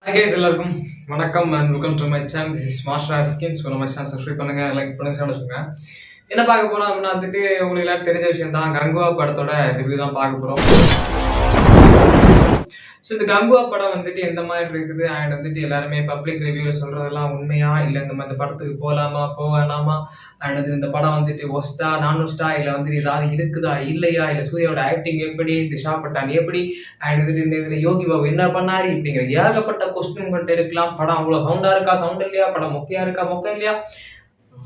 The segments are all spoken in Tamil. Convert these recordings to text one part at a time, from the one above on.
Hi guys, எல்லாருக்கும் வணக்கம் and welcome to my channel. This is Master Skin. So நம்ம சேனல் சப்ஸ்கிரைப் பண்ணுங்க, லைக் பண்ணுங்க, ஷேர் பண்ணுங்க. என்ன பார்க்க போறோம் அப்படின்னா வந்துட்டு உங்களுக்கு எல்லாரும் தெரிஞ்ச விஷயம் தான், கங்குவா படத்தோட ரிவ்யூ தான் பார்க்க போறோம். ஸோ இந்த கங்குவா படம் வந்துட்டு எந்த மாதிரி இருக்குது அண்ட் வந்துட்டு எல்லாருமே பப்ளிக் ரிவ்யூல சொல்றதெல்லாம் உண்மையா இல்லை இந்த மாதிரி படத்துக்கு போகலாமா போக வேணாமா அண்ட் வந்து இந்த படம் வந்துட்டு ஒஸ்டா நான் ஒஸ்டா இல்லை வந்துட்டு ஏதாவது இருக்குதா இல்லையா இல்லை சூர்யாவோட ஆக்டிங் எப்படி திஷா பட்டான் எப்படி அண்ட் வந்துட்டு இந்த யோகி பாபு என்ன பண்ணாரு இப்படிங்கிற ஏகப்பட்ட கொஸ்டின் உங்கள்கிட்ட இருக்கலாம். படம் அவ்வளோ சவுண்டா இருக்கா சவுண்ட் இல்லையா, படம் மொக்கையா இருக்கா மொக்க இல்லையா,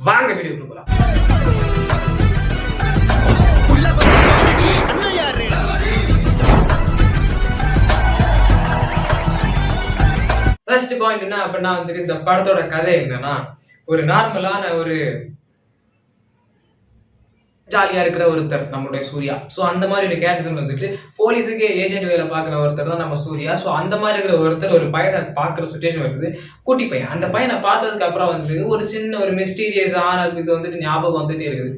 வாங்க வீடியோ கொடுக்கலாம். ஃபர்ஸ்ட் பாயிண்ட் என்ன அப்படின்னா வந்துட்டு இந்த படத்தோட கதை என்னன்னா, ஒரு நார்மலான ஒரு ஜாலியா இருக்கிற ஒருத்தர் நம்மளுடைய சூர்யா. ஸோ அந்த மாதிரி ஒரு கேரக்டர் வந்துட்டு போலீஸுக்கு ஏஜென்ட் வேலை பார்க்குற ஒருத்தர் தான் நம்ம சூர்யா. ஸோ அந்த மாதிரி இருக்கிற ஒருத்தர் ஒரு பையனை பார்க்குற சுச்சுவேஷன் வருது, குட்டி பையன். அந்த பையனை பார்த்ததுக்கு அப்புறம் வந்து ஒரு சின்ன ஒரு மிஸ்டீரியஸ் இது வந்துட்டு ஞாபகம் வந்துட்டே இருக்குது.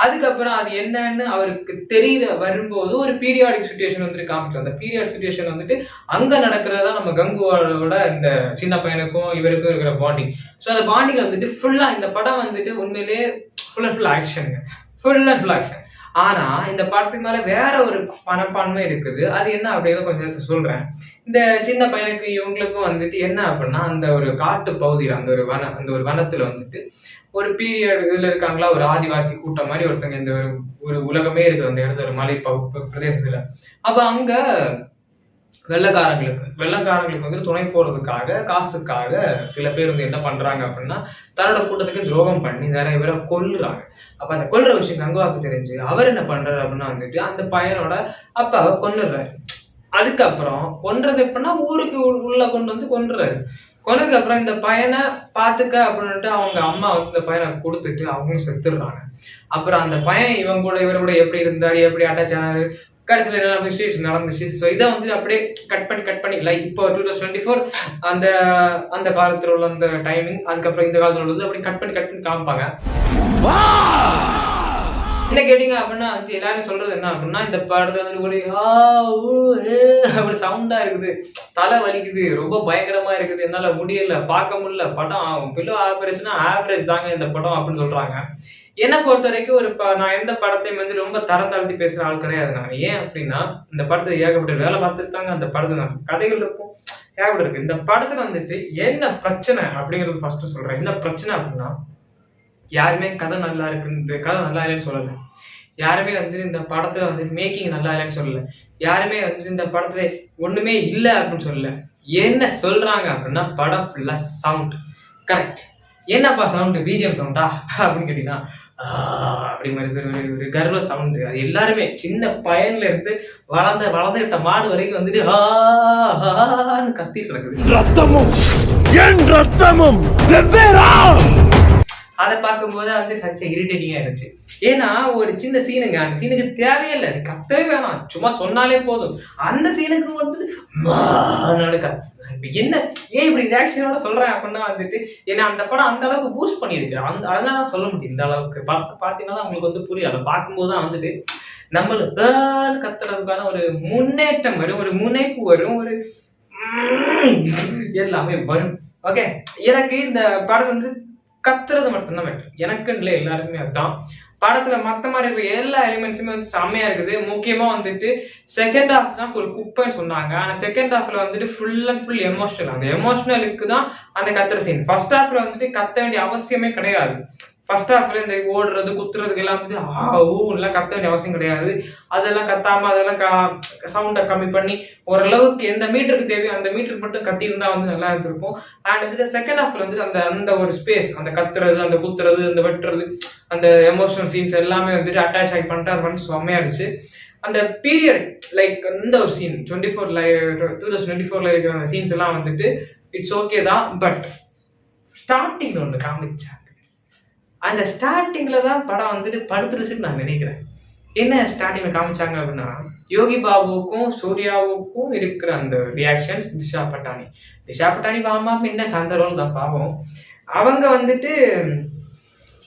அதுக்கப்புறம் அது என்னன்னு அவருக்கு தெரியல வரும்போது ஒரு பீரியாடிக் சுச்சுவேஷன் வந்துட்டு காமிக்கும். அந்த பீரியாடிக் சுச்சுவேஷன் வந்துட்டு அங்க நடக்கிறதா நம்ம கங்குவோட இந்த சின்ன பையனுக்கும் இவருக்கும் இருக்கிற பாண்டிங். ஸோ அந்த பாண்டிங்ல வந்துட்டு ஃபுல்லா இந்த படம் வந்துட்டு உண்மையிலேயே ஃபுல் அண்ட் ஃபுல் ஆக்ஷனுங்க, ஃபுல் அண்ட் ஃபுல் ஆக்ஷன். ஆனா இந்த படத்துக்கு மேல வேற ஒரு மனப்பான்மை இருக்குது. அது என்ன அப்படின்னு கொஞ்சம் சொல்றேன். இந்த சின்ன பையனுக்கு இவங்களுக்கும் வந்துட்டு என்ன அப்படின்னா, அந்த ஒரு காட்டு பகுதியில் அந்த ஒரு வனத்துல வந்துட்டு ஒரு பீரியட் இதுல இருக்காங்களா, ஒரு ஆதிவாசி கூட்டம் மாதிரி ஒருத்தங்க இந்த ஒரு உலகமே இருக்குது அந்த இடத்துல, ஒரு மலை பிரதேசத்துல. அப்ப அங்க வெள்ளக்காரங்களுக்கு வந்து துணை போறதுக்காக காசுக்காக சில பேர் வந்து என்ன பண்றாங்க அப்படின்னா, தன்னோட கூட்டத்துக்கு துரோகம் பண்ணி நிறைய பேரை கொல்லுறாங்க. அப்ப அந்த கொல்ற விஷயம் கங்குவாக்கு தெரிஞ்சு அவர் என்ன பண்றாரு அப்படின்னா வந்துட்டு அந்த பையனோட அப்பாவை கொன்னுடுறாரு. அதுக்கப்புறம் கொன்றது எப்படின்னா ஊருக்கு உள்ள கொண்டு வந்து கொன்றுறாரு. கொன்னதுக்கு அப்புறம் இந்த பையனை பாத்துக்க அப்படின்ட்டு அவங்க அம்மா வந்து இந்த பையனை கொடுத்துட்டு அவங்களும் செத்துடுறாங்க. அப்புறம் அந்த பையன் இவர கூட எப்படி இருந்தாரு, எப்படி அட்டாச் ஆனாரு, கடைசியில் என்ன மிஸ்டேக்ஸ் நடந்துச்சு. ஸோ இதை வந்து அப்படியே கட் பண்ணி லைக் இப்போ 2024 அந்த அந்த காலத்தில் உள்ள அந்த டைமிங், அதுக்கப்புறம் இந்த காலத்தில் உள்ளது அப்படி கட் பண்ணி காமிப்பாங்க. என்ன கேட்டீங்க அப்படின்னா வந்து எல்லாரும் சொல்றது என்ன அப்படின்னா, இந்த படத்தை வந்து அப்படி சவுண்டா இருக்குது, தலை வலிக்குது, ரொம்ப பயங்கரமா இருக்குது, என்னால முடியல, பார்க்க முடியல, படம் பிலோ ஆவரேஜ் தாங்க இந்த படம் அப்படின்னு சொல்றாங்க. என்னை பொறுத்த வரைக்கும் நான் எந்த படத்தையும் வந்து ரொம்ப தரம் தாழ்த்தி பேசுற ஆள் கிடையாது நான். ஏன் அப்படின்னா இந்த படத்துல ஏகப்பட்ட வேலை பார்த்துருக்காங்க, அந்த படத்துல கதைகள் இருக்கும், ஏகப்பட்ட இருக்கு. இந்த படத்துல வந்துட்டு என்ன பிரச்சனை அப்படிங்கிறது ஃபர்ஸ்ட் சொல்றேன். என்ன பிரச்சனை அப்படின்னா, யாருமே கதை நல்லா இல்லைன்னு சொல்லல, யாருமே வந்து இந்த படத்துல வந்து மேக்கிங் நல்லா இல்லைன்னு சொல்லல, யாருமே வந்து இந்த படத்துல ஒண்ணுமே இல்லை அப்படின்னு சொல்லல. என்ன சொல்றாங்க அப்படின்னா, படம் ஃபுல்லா சவுண்ட். கரெக்ட். என்னப்பா சவுண்டு, பிஜிஎம் சவுண்டா அப்படின்னு கேட்டீங்கன்னா அப்படி மாதிரி ஒரு கர்வ சவுண்டு. அது எல்லாருமே சின்ன பையன்ல இருந்து வளர்ந்துட்ட மாடு வரைக்கும் வந்துட்டு கத்திட்டு இருக்குது. அதை பார்க்கும்போது வந்து சச்ச இரிட்டேட்டிங்கா இருந்துச்சு. ஏன்னா ஒரு சின்ன சீனுங்க, அந்த சீனுக்கு தேவையே இல்லை, கத்தவே வேணாம், சும்மா சொன்னாலே போதும். அந்த சீனுக்கு வந்து என்ன ஏன் இப்படி ரியாக்ஷனோட சொல்றேன் அப்படின்னா வந்துட்டு, ஏன்னா அந்த படம் அந்த அளவுக்கு பூஸ்ட் பண்ணிருக்கு. அதனால சொல்ல முடியும். இந்த அளவுக்கு படத்தை பார்த்தீங்கன்னா உங்களுக்கு வந்து புரியும். அதை பார்க்கும்போது தான் வந்துட்டு நம்மளுக்கு கத்துறதுக்கான ஒரு முன்னேற்றம் வரும், ஒரு முனைப்பு வரும், ஒரு எல்லாமே வரும். ஓகே, எனக்கு இந்த படம் வந்து கத்துறது மட்டும்தான் மேட்டர். எனக்குன்னு இல்லை, எல்லாருக்குமே அதுதான். படத்துல மத்த மாதிரி இருக்கிற எல்லா எலிமெண்ட்ஸுமே வந்து செம்மையா இருக்குது. முக்கியமா வந்துட்டு செகண்ட் ஹாஃப் தான் ஒரு குப்பைன்னு சொன்னாங்க. ஆனா செகண்ட் ஹாஃப்ல வந்துட்டு ஃபுல் அண்ட் ஃபுல் எமோஷனல். அந்த எமோஷனலுக்கு தான் அந்த கத்துற சீன். ஃபர்ஸ்ட் ஹாஃப்ல வந்துட்டு கத்த வேண்டிய அவசியமே கிடையாது. ஃபர்ஸ்ட் ஹாஃப்ல இந்த ஓடுறது குத்துறதுக்கு எல்லாம் வந்துட்டு கத்த வேண்டிய அவசியம் கிடையாது. அதெல்லாம் கத்தாம அதெல்லாம் சவுண்டை கம்மி பண்ணி ஓரளவுக்கு எந்த மீட்டருக்கு தேவையோ அந்த மீட்டருக்கு மட்டும் கத்தி இருந்தா வந்து நல்லா இருந்திருக்கும். அண்ட் வந்துட்டு செகண்ட் ஹாஃப்ல வந்துட்டு அந்த ஒரு ஸ்பேஸ், அந்த கத்துறது, அந்த குத்துறது, அந்த வெட்டுறது, அந்த எமோஷனல் சீன்ஸ் எல்லாமே வந்துட்டு அட்டாச் ஆகி பண்ணிட்டு அது வந்து செம்மையா இருந்துச்சு. அந்த பீரியட் லைக் இந்த ஒரு சீன் 2024ல இருக்கிற அந்த சீன்ஸ் எல்லாம் வந்துட்டு இட்ஸ் ஓகே தான். பட் ஸ்டார்டிங்ல ஒன்று காமிச்சாங்க, அந்த ஸ்டார்டிங்ல தான் படம் வந்துட்டு படுத்துருச்சுன்னு நான் நினைக்கிறேன். என்ன ஸ்டார்டிங்ல காமிச்சாங்க அப்படின்னா, யோகி பாபுவுக்கும் சூர்யாவுக்கும் இருக்கிற அந்த ரியாக்ஷன்ஸ், திஷா பட்டானி பாமா என்ன அந்த ரோல் தான் பாவம். அவங்க வந்துட்டு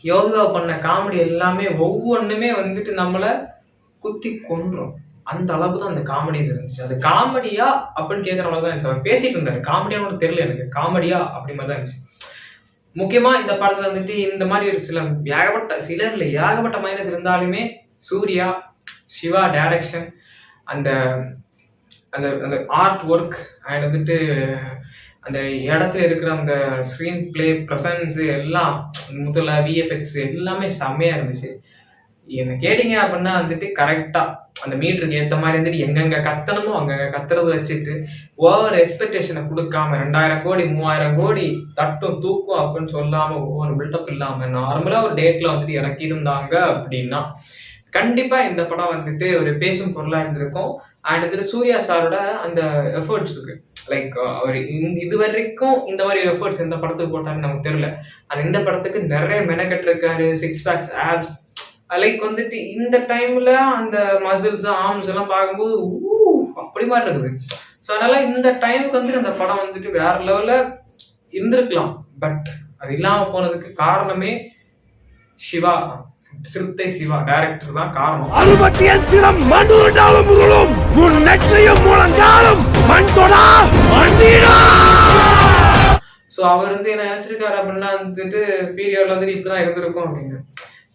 யோகா பண்ண காமெடி எல்லாமே ஒவ்வொன்றுமே வந்துட்டு நம்மளை குத்தி கொன்றும். அந்த அளவுக்கு தான் அந்த காமெடிஸ் இருந்துச்சு. அது காமெடியா அப்படின்னு கேட்குற அளவுக்கு தான் இருந்துச்சு. அவர் பேசிட்டு இருந்தாரு, காமெடியானு தெரியல எனக்கு, காமெடியா அப்படி மாதிரி தான் இருந்துச்சு. முக்கியமா இந்த படத்துல வந்துட்டு இந்த மாதிரி ஒரு ஏகப்பட்ட மைனஸ் இருந்தாலுமே சூர்யா, சிவா டைரக்ஷன், அந்த அந்த அந்த ஆர்ட் ஒர்க் அண்ட் வந்துட்டு அந்த இடத்துல இருக்கிற அந்த ஸ்க்ரீன் பிளே ப்ரெசன்ஸ் எல்லாம் முதல்ல விஎஃப்எக்ஸ் எல்லாமே செம்மையா இருந்துச்சு. என்ன கேட்டீங்க அப்படின்னா வந்துட்டு கரெக்டா அந்த மீட்டருக்கு ஏற்ற மாதிரி வந்துட்டு எங்கெங்க கத்தணுமோ அங்கங்க கத்துறது வச்சுட்டு ஓவர் எக்ஸ்பெக்டேஷனை கொடுக்காம 2000 கோடி 3000 கோடி தட்டும் தூக்கும் அப்படின்னு சொல்லாம ஒவ்வொரு பில்டப் இல்லாம நார்மலா ஒரு டேட்ல வந்துட்டு இறக்கி இருந்தாங்க அப்படின்னா கண்டிப்பா இந்த படம் வந்துட்டு ஒரு பேசும் பொருளா இருந்திருக்கும். அண்ட் வந்துட்டு சூர்யா சாரோட அந்த எஃபர்ட்ஸ் இருக்கு, லைக் அவர் இது வரைக்கும் இந்த மாதிரி எஃபர்ட்ஸ் எந்த படத்துக்கு போட்டாருன்னு நமக்கு தெரியல. அது இந்த படத்துக்கு நிறைய மெனக்கெட்டு இருக்காரு, 6 பேக்ஸ் ஆப்ஸ், லைக் வந்துட்டு இந்த டைம்ல அந்த மசில்ஸ் ஆர்ம்ஸ் எல்லாம் பார்க்கும்போது அப்படி மாதிரி இருக்குது. ஸோ அதனால இந்த டைமுக்கு வந்துட்டு அந்த படம் வந்துட்டு வேற லெவல்ல இருந்திருக்கலாம். பட் அது இல்லாம போனதுக்கு காரணமே சிவா, சிறுத்தை சிவா டைரக்டர் தான் காரணம். ஸோ அவர் வந்து என்ன நினைச்சிருக்காரு அப்படின்னா வந்துட்டு பீரியட்ல வந்துட்டு இப்படிதான் இருந்திருக்கும் அப்படின்னு.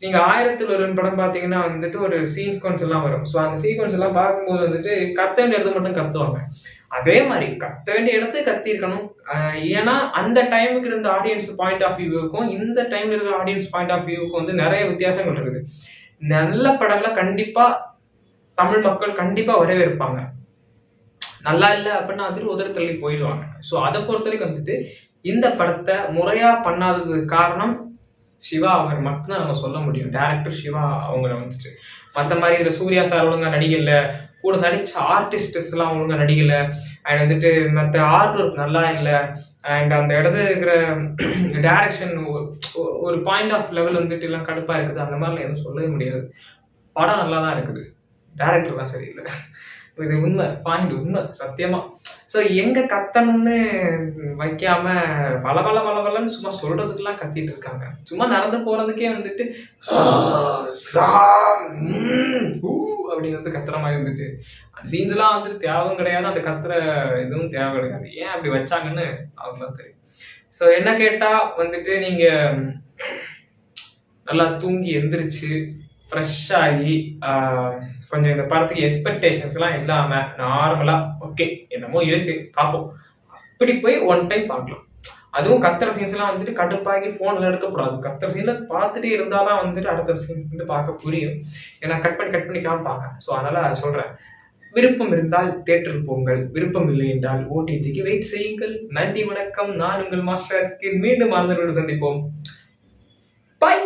நீங்க 1001 படம் பாத்தீங்கன்னா வந்துட்டு ஒரு சீக்வன்ஸ் எல்லாம் வரும். ஸோ அந்த சீக்வன்ஸ் எல்லாம் பார்க்கும்போது வந்துட்டு கத்த வேண்டிய இடத்துல மட்டும் கத்துவாங்க. அதே மாதிரி கத்த வேண்டிய இடத்துக்கு கத்தி இருக்கணும். ஏன்னா அந்த டைமுக்கு இருந்த ஆடியன்ஸ் பாயிண்ட் ஆஃப் வியூவுக்கும் இந்த டைம்ல இருக்கிற ஆடியன்ஸ் பாயிண்ட் ஆஃப் வியூவுக்கும் வந்து நிறைய வித்தியாசங்கள் இருக்குது. நல்ல படங்களை கண்டிப்பா தமிழ் மக்கள் கண்டிப்பா வரவேற்பாங்க. நல்லா இல்லை அப்படின்னா வந்துட்டு உதறி தள்ளி போயிடுவாங்க. ஸோ அதை பொறுத்த வரைக்கும் வந்துட்டு இந்த படத்தை முறையா பண்ணாததுக்கு காரணம் சிவா அவர் மட்டும்தான் நம்ம சொல்ல முடியும். டைரக்டர் சிவா அவங்கள வந்துட்டு மற்ற மாதிரி இந்த சூர்யா சார் ஒழுங்கா நடிகல, கூட நடிச்ச ஆர்டிஸ்ட் எல்லாம் ஒழுங்கா நடிகல, அண்ட் வந்துட்டு மற்ற ஆர்ட் ஒர்க் நல்லா இல்லை, அண்ட் அந்த இடத்துல இருக்கிற டைரக்ஷன் ஒரு பாயிண்ட் ஆஃப் லெவல் வந்துட்டு எல்லாம் கடுப்பா இருக்குது, அந்த மாதிரிலாம் எதுவும் சொல்லவே முடியாது. படம் நல்லா தான் இருக்குது, டைரக்டர் தான் சரியில்லை. இது உண்மை, பாயிண்ட் உண்மை, சத்தியமா. ஸோ எங்க கத்தணும்னு வைக்காம பலன்னு சும்மா சொல்றதுக்கெல்லாம் கத்திட்டு இருக்காங்க. சும்மா நடந்து போறதுக்கே வந்துட்டு அப்படின்னு வந்து கத்துற மாதிரி இருந்துட்டு அந்த சீன்ஸ் எல்லாம் வந்துட்டு தேவையும் கிடையாது, அந்த கத்துற இதுவும் தேவை கிடையாது. ஏன் அப்படி வச்சாங்கன்னு அவங்களாம் தெரியும். ஸோ என்ன கேட்டா வந்துட்டு நீங்க நல்லா தூங்கி எந்திரிச்சு ஃப்ரெஷ் ஆகி கொஞ்சம் இந்த படத்துக்கு எக்ஸ்பெக்டேஷன்ஸ் எல்லாம் இல்லாம நார்மலா ஓகே என்னமோ இருக்கு பார்ப்போம் அப்படி போய் ஒன் டைம் பார்க்கலாம். அதுவும் கத்துற சீன்ஸ் எல்லாம் வந்துட்டு கடுப்பாகி போன்ல எடுக்கக்கூடாது. கத்துற சீன்ல பார்த்துட்டே இருந்தாதான் வந்துட்டு அடுத்த சீன் வந்து பார்க்க புரியும். ஏன்னா கட் பண்ணி காமிப்பாங்க. ஸோ அதனால சொல்றேன், விருப்பம் இருந்தால் தியேட்டர் போங்கள், விருப்பம் இல்லை என்றால் ஓடிடிக்கு வெயிட் செய்யுங்கள். நன்றி, வணக்கம். நான் உங்கள் மாஸ்டர். மீண்டும் மறந்துவிட்டு சந்திப்போம். பாய்.